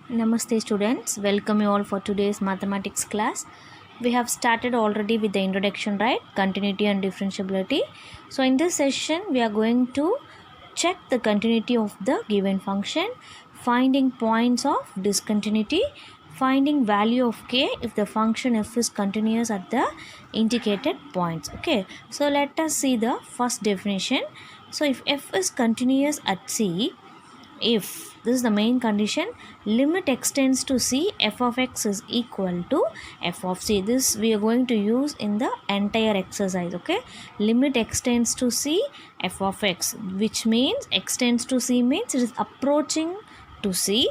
Namaste students, welcome you all for today's mathematics class. We have started already with the introduction, right? Continuity and differentiability. So in this session we are going to check the continuity of the given function, finding points of discontinuity, finding value of k if the function f is continuous at the indicated points. Okay, so let us see the first definition. So if f is continuous at c, if this is the main condition, limit extends to c, f of x is equal to f of c. This we are going to use in the entire exercise. Okay, limit extends to c, f of x, which means extends to c means it is approaching to c,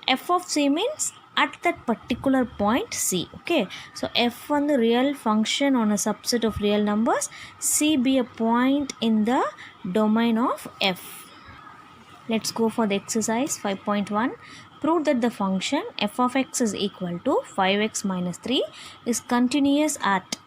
f of c means at that particular point c. Okay, so f on the real function on a subset of real numbers, c be a point in the domain of f. Let's go for the exercise 5.1. Prove that the function f of x is equal to 5x minus 3 is continuous at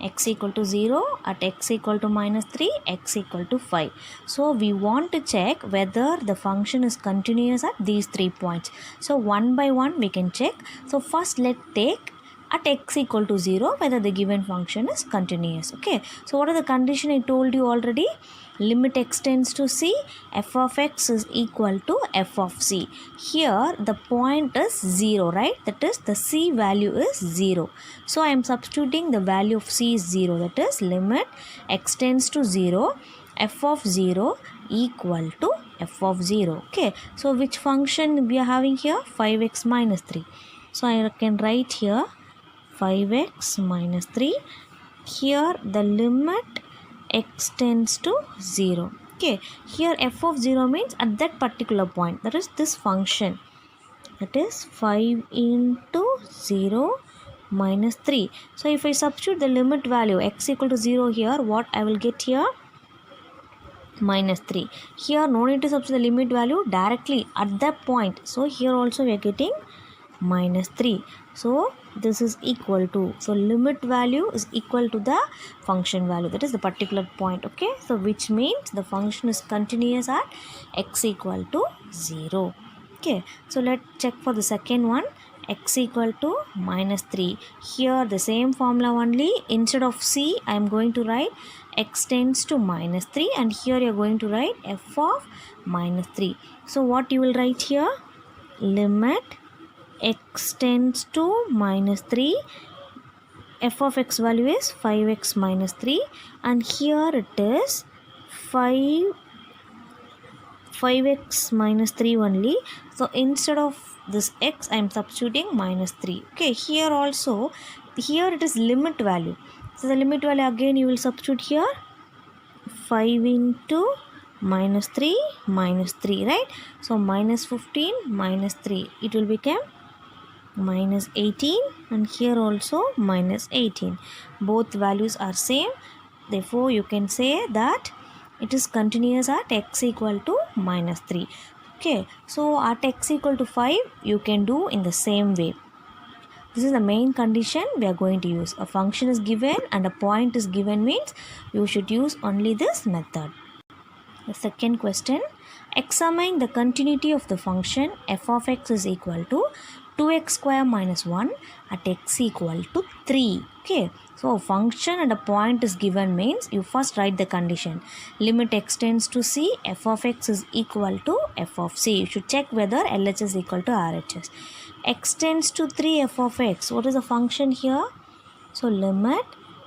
x equal to 0, at x equal to minus 3, x equal to 5. So we want to check whether the function is continuous at these 3 points. So one by one we can check. So first let's take at x equal to 0 whether the given function is continuous. Okay, so what are the condition I told you already? Limit extends to c, f of x is equal to f of c. Here the point is 0, right? That is the c value is 0. So I am substituting the value of c is 0. That is limit extends to 0, f of 0 equal to f of 0. Okay, so which function we are having here? 5x minus 3. So I can write here 5x minus 3. Here the limit extends to 0. Okay, here f of 0 means at that particular point, that is this function, that is 5 into 0 minus 3. So if I substitute the limit value x equal to 0 here, what I will get here? Minus 3. Here no need to substitute the limit value, directly at that point. So here also we are getting minus 3. So this is equal to, so limit value is equal to the function value, that is the particular point. Okay, so which means the function is continuous at x equal to 0. Okay, so let's check for the second one, x equal to minus 3. Here the same formula only, instead of c I am going to write x tends to minus 3, and here you are going to write f of minus 3. So what you will write here? Limit x tends to minus 3, f of x value is 5x minus 3, and here it is 5x minus 3 only. So instead of this x I am substituting minus 3. Okay, here also, here it is limit value. So the limit value again you will substitute here 5 into minus 3 minus 3, right? So minus 15 minus 3, it will become minus 18, and here also minus 18. Both values are same, therefore you can say that it is continuous at x equal to minus 3. Okay, so at x equal to 5 you can do in the same way. This is the main condition we are going to use. A function is given and a point is given means you should use only this method. The second question, examine the continuity of the function f of x is equal to 2x square minus 1 at x equal to 3. Okay, so a function and a point is given means you first write the condition. Limit extends to c, f of x is equal to f of c. You should check whether LHS is equal to RHS. Extends to 3 f of x. What is the function here? So limit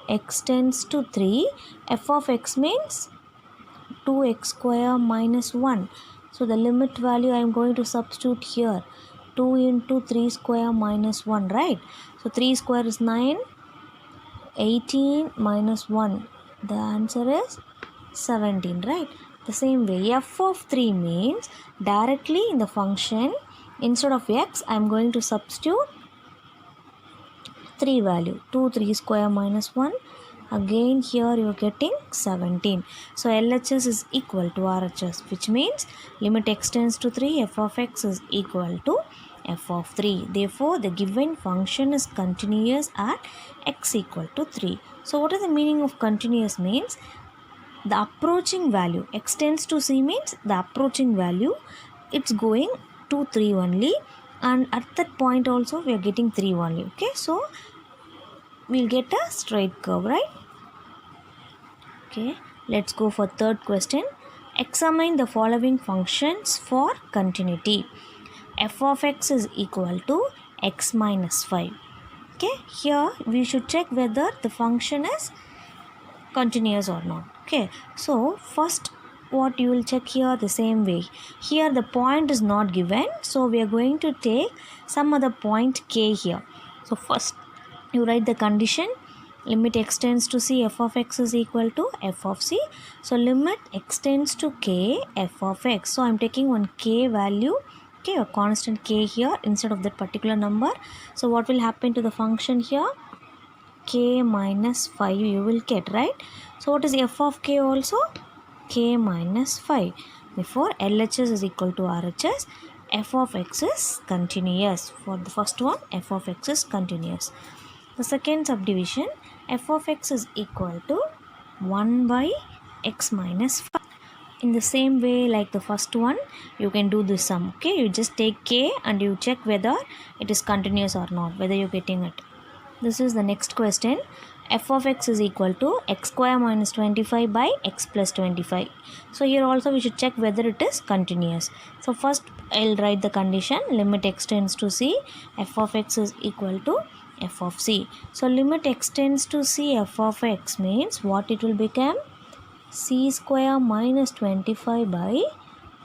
extends to 3, f of x means 2x square minus 1. So the limit value I am going to substitute here, 2 into 3 square minus 1, right? So 3 square is 9, 18 minus 1, the answer is 17, right? The same way, f of 3 means directly in the function, instead of x I am going to substitute 3 value, 2 3 square minus 1. Again here you are getting 17. So LHS is equal to RHS, which means limit extends to 3, f of x is equal to f of 3. Therefore the given function is continuous at x equal to 3. So what is the meaning of continuous? Means the approaching value extends to c means the approaching value, it's going to 3 only, and at that point also we are getting 3 only. Okay, so we'll get a straight curve, right? Okay, let's go for third question. Examine the following functions for continuity. F of x is equal to x minus 5. Okay, here we should check whether the function is continuous or not. Okay, so first what you will check here the same way. Here the point is not given, so we are going to take some other point k here. So first you write the condition, limit x tends to c, f of x is equal to f of c. So limit x tends to k, f of x. So I am taking one k value, okay, a constant k here instead of that particular number. So what will happen to the function here? K minus 5 you will get, right? So what is f of k also? K minus 5. Therefore LHS is equal to RHS. F of x is continuous. For the first one, f of x is continuous. The second subdivision, f of x is equal to 1 by x minus 5. In the same way like the first one, you can do this sum. Okay, you just take k and you check whether it is continuous or not, whether you're getting it. This is the next question. F of x is equal to x square minus 25 by x plus 25. So here also we should check whether it is continuous. So first I'll write the condition, limit x tends to c, f of x is equal to f of c. So limit x tends to c, f of x means what it will become? C square minus 25 by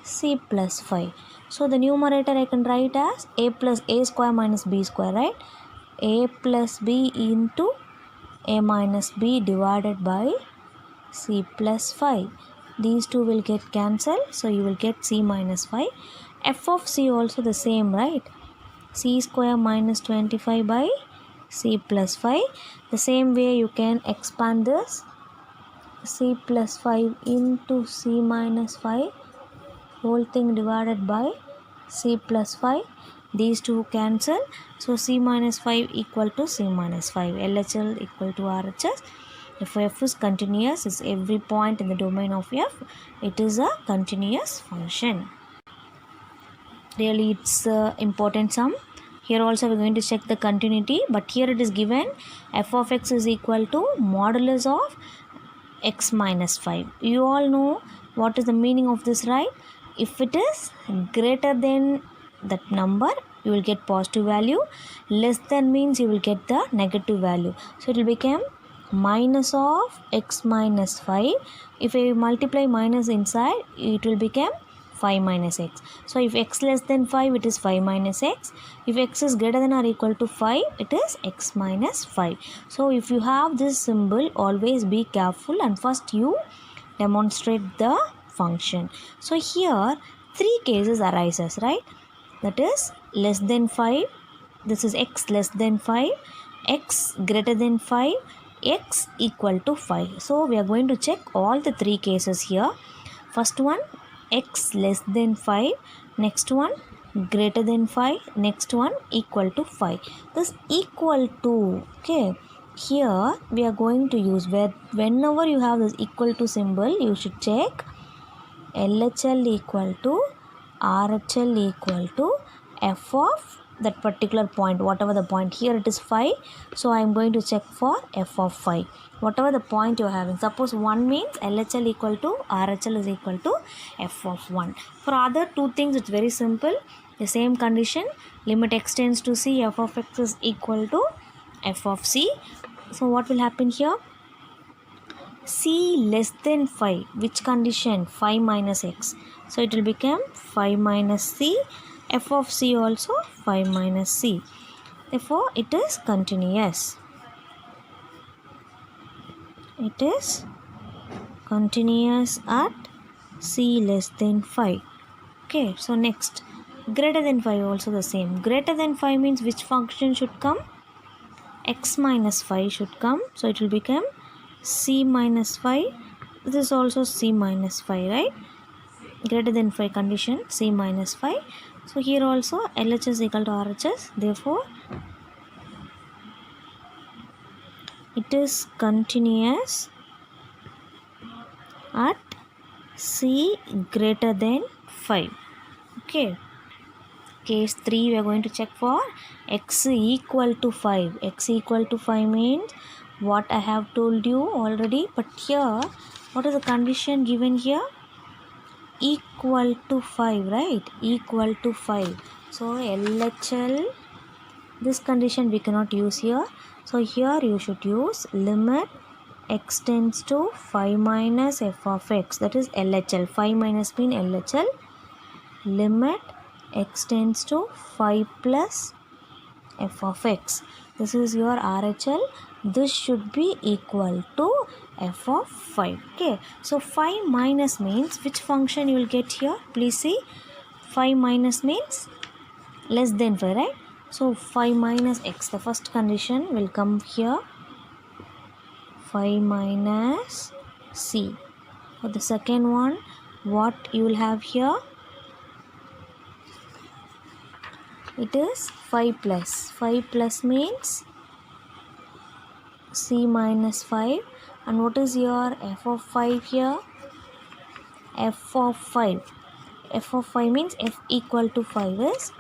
c plus 5. So the numerator I can write as a plus a square minus b square, right? A plus b into a minus b divided by c plus 5. These two will get cancelled, so you will get c minus 5. F of c also the same, right? C square minus 25 by c plus 5. The same way you can expand this, c plus 5 into c minus 5 whole thing divided by c plus 5. These two cancel, so c minus 5 equal to c minus 5. LHL equal to RHS. If f is continuous, is every point in the domain of f, it is a continuous function. Really it's important sum. Here also we are going to check the continuity, but here it is given f of x is equal to modulus of x minus 5. You all know what is the meaning of this, right? If it is greater than that number, you will get positive value. Less than means you will get the negative value. So it will become minus of x minus 5. If I multiply minus inside, it will become 5 minus x. So if x less than 5, it is 5 minus x. If x is greater than or equal to 5, it is x minus 5. So if you have this symbol, always be careful and first you demonstrate the function. So here 3 cases arises, right? That is less than 5, this is x less than 5, x greater than 5, x equal to 5. So we are going to check all the 3 cases here. First one, x less than 5, next one greater than 5, next one equal to 5. This equal to, okay, here we are going to use whenever you have this equal to symbol, you should check LHL equal to RHL equal to f of that particular point, whatever the point. Here it is 5, so I am going to check for f of 5, whatever the point you are having. Suppose 1 means LHL equal to RHL is equal to f of 1. For other 2 things it's very simple. The same condition, limit x tends to c, f of x is equal to f of c. So what will happen here? C less than 5, which condition? 5 minus x. So it will become 5 minus c. F of c also 5 minus c. Therefore it is continuous. It is continuous at c less than 5. Okay, so next, greater than 5 also the same. Greater than 5 means which function should come? X minus 5 should come. So it will become c minus 5. This is also c minus 5, right? Greater than 5 condition, c minus 5. So here also LHS is equal to RHS. Therefore it is continuous at c greater than 5. Okay, case 3 we are going to check for x equal to 5. X equal to 5 means what I have told you already, but here what is the condition given here? Equal to 5, right? Equal to 5. So LHL, this condition we cannot use here. So here you should use limit x tends to 5 minus f of x, that is LHL. 5 minus mean LHL. Limit x tends to 5 plus f of x. This is your RHL. This should be equal to f of 5. Okay, so 5 minus means which function you will get here? Please see, 5 minus means less than 5, right? So 5 minus x, the first condition will come here, 5 minus c. For the second one, what you will have here? It is 5 plus. 5 plus means c minus 5. And what is your f of 5 here? F of 5. F of 5 means f equal to 5 is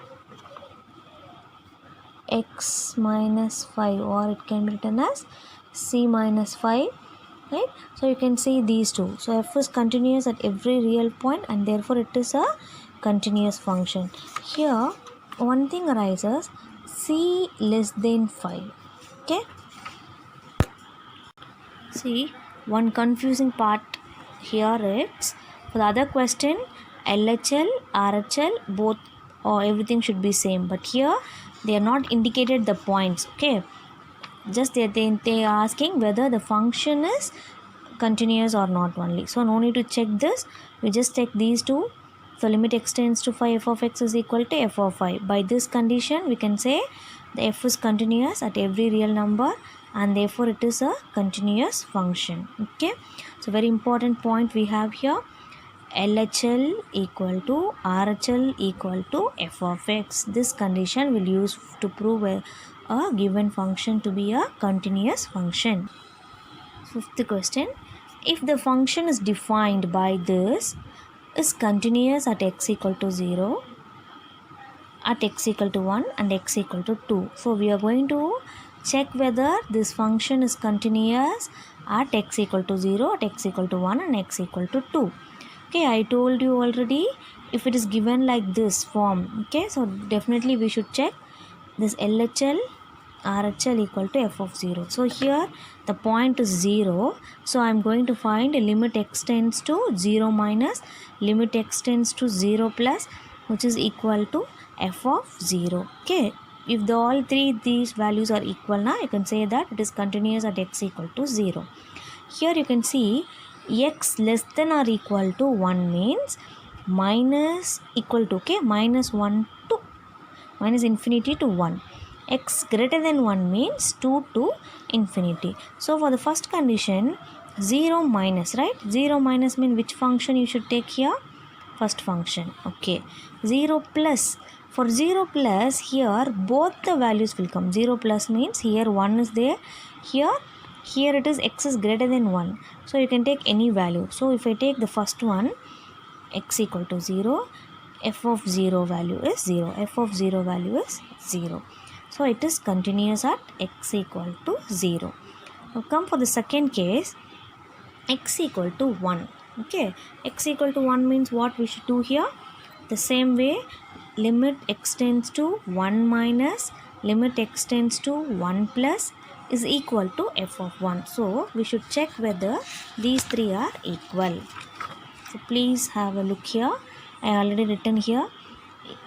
x minus 5, or it can be written as c minus 5, right? So you can see these two. So f is continuous at every real point and therefore it is a continuous function. Here one thing arises, c less than 5. Okay, see, one confusing part here is, for the other question LHL, RHL both or everything should be same, but here they are not indicated the points. Okay, just they are asking whether the function is continuous or not only. So no need to check this, we just take these two. So limit x tends to 5, f of x is equal to f of 5. By this condition we can say the f is continuous at every real number and therefore it is a continuous function. Okay, so very important point we have here, LHL equal to RHL equal to f of x. This condition will use to prove a given function to be a continuous function. Fifth question, if the function is defined by this is continuous at x equal to 0, at x equal to 1 and x equal to 2. So we are going to check whether this function is continuous at x equal to 0, at x equal to 1 and x equal to 2. Okay, I told you already, if it is given like this form, okay, so definitely we should check this LHL RHL equal to f of 0. So here the point is 0. So I am going to find a limit x tends to 0 minus limit x tends to 0 plus, which is equal to f of 0. Okay, if all three these values are equal, now you can say that it is continuous at x equal to 0. Here you can see x less than or equal to 1 means minus equal to, okay, minus 1 to minus infinity to 1. X greater than 1 means 2 to infinity. So for the first condition, 0 minus, right? 0 minus means which function you should take here? First function. Okay. 0 plus. For 0 plus, here both the values will come. 0 plus means here 1 is there. Here it is x is greater than 1. So you can take any value. So if I take the first one, x equal to 0, f of 0 value is 0. F of 0 value is 0. So it is continuous at x equal to 0. Now come for the second case, x equal to 1. Okay, x equal to 1 means what we should do here? The same way, limit x tends to 1 minus limit x tends to 1 plus is equal to f of 1. So we should check whether these three are equal. So please have a look here. I already written here,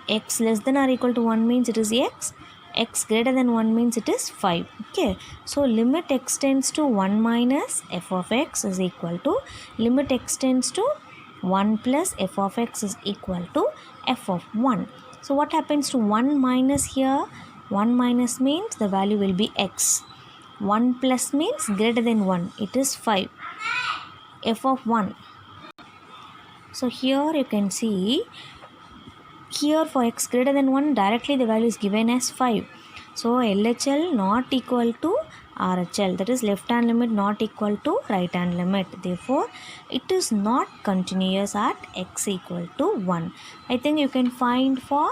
x less than or equal to 1 means it is x. X greater than 1 means it is 5. Okay, so limit x tends to 1 minus f of x is equal to limit x tends to 1 plus f of x is equal to f of 1. So what happens to 1 minus here? 1 minus means the value will be x. 1 plus means greater than 1. It is 5. F of 1. So here you can see, here for x greater than 1 directly the value is given as 5. So LHL not equal to RHL, that is left hand limit not equal to right hand limit. Therefore it is not continuous at x equal to 1. I think you can find for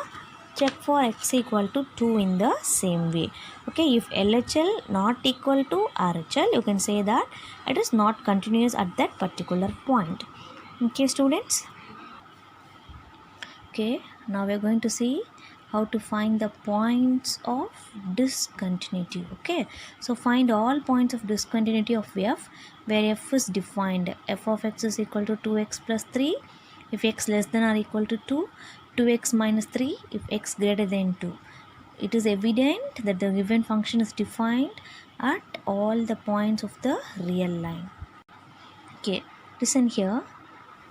check for x equal to 2 in the same way. Okay, if LHL not equal to RHL, you can say that it is not continuous at that particular point. Okay students. Okay, now we are going to see how to find the points of discontinuity. Okay, so find all points of discontinuity of f where f is defined. F of x is equal to 2x plus 3 if x less than or equal to 2, 2x minus 3 if x greater than 2. It is evident that the given function is defined at all the points of the real line. Okay, listen here.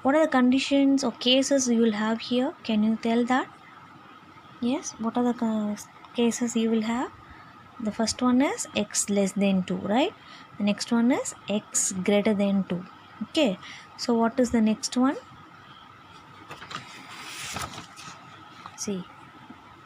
What are the conditions or cases you will have here? Can you tell that? Yes, what are the cases you will have? The first one is x less than 2, right? The next one is x greater than 2. Okay, so what is the next one? See,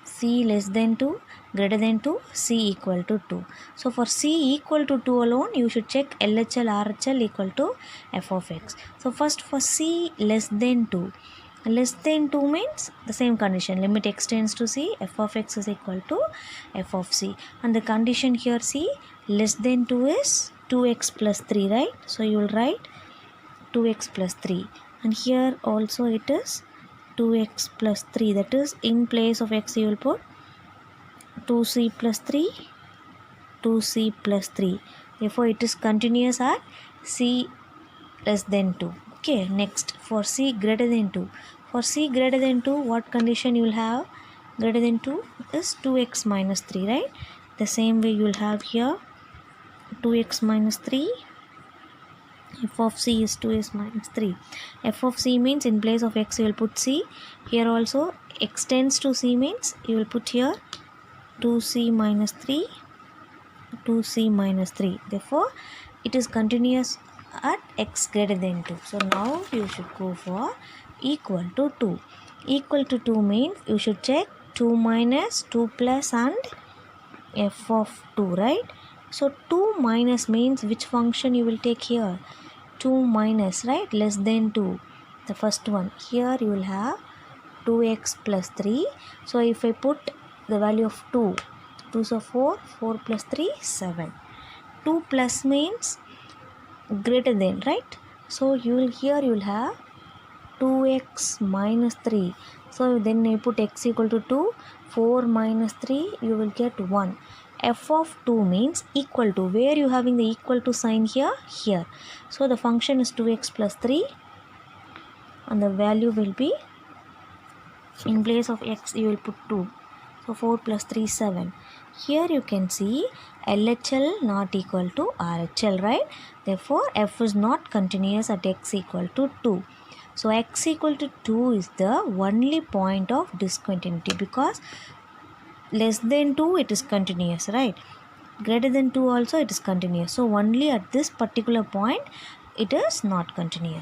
c less than 2, greater than 2, c equal to 2. So for c equal to 2 alone, you should check LHL RHL equal to f of x. So first for c less than 2. Less than 2 means the same condition, limit x tends to c, f of x is equal to f of c. And the condition here, c less than 2 is 2x plus 3, right? So you will write 2x plus 3. And here also it is 2x plus 3, that is in place of x you will put 2c plus 3, 2c plus 3. Therefore it is continuous at c less than 2. Okay, next for c greater than 2. For c greater than 2, what condition you will have? Greater than 2 is 2x minus 3, right? The same way you will have here 2x minus 3. F of c is 2x minus 3. F of c means in place of x you will put c. Here also x tends to c means you will put here 2c minus 3, 2c minus 3. Therefore it is continuous at x greater than 2. So now you should go for equal to 2. Equal to 2 means you should check 2 minus, 2 plus and f of 2, right? So 2 minus means which function you will take here? 2 minus, right? Less than 2. The first one. Here you will have 2x plus 3. So if I put the value of 2, 2s are 4, 4 plus 3, 7. 2 plus means greater than, right? So you will here you will have 2x minus 3. So then you put x equal to 2, 4 minus 3, you will get 1. F of 2 means equal to. Where you having the equal to sign here? Here. So the function is 2x plus 3 and the value will be, in place of x you will put 2. So 4 plus 3 is 7. Here you can see LHL not equal to RHL, right? Therefore f is not continuous at x equal to 2. So x equal to 2 is the only point of discontinuity, because less than 2 it is continuous, right? Greater than 2 also it is continuous. So only at this particular point it is not continuous.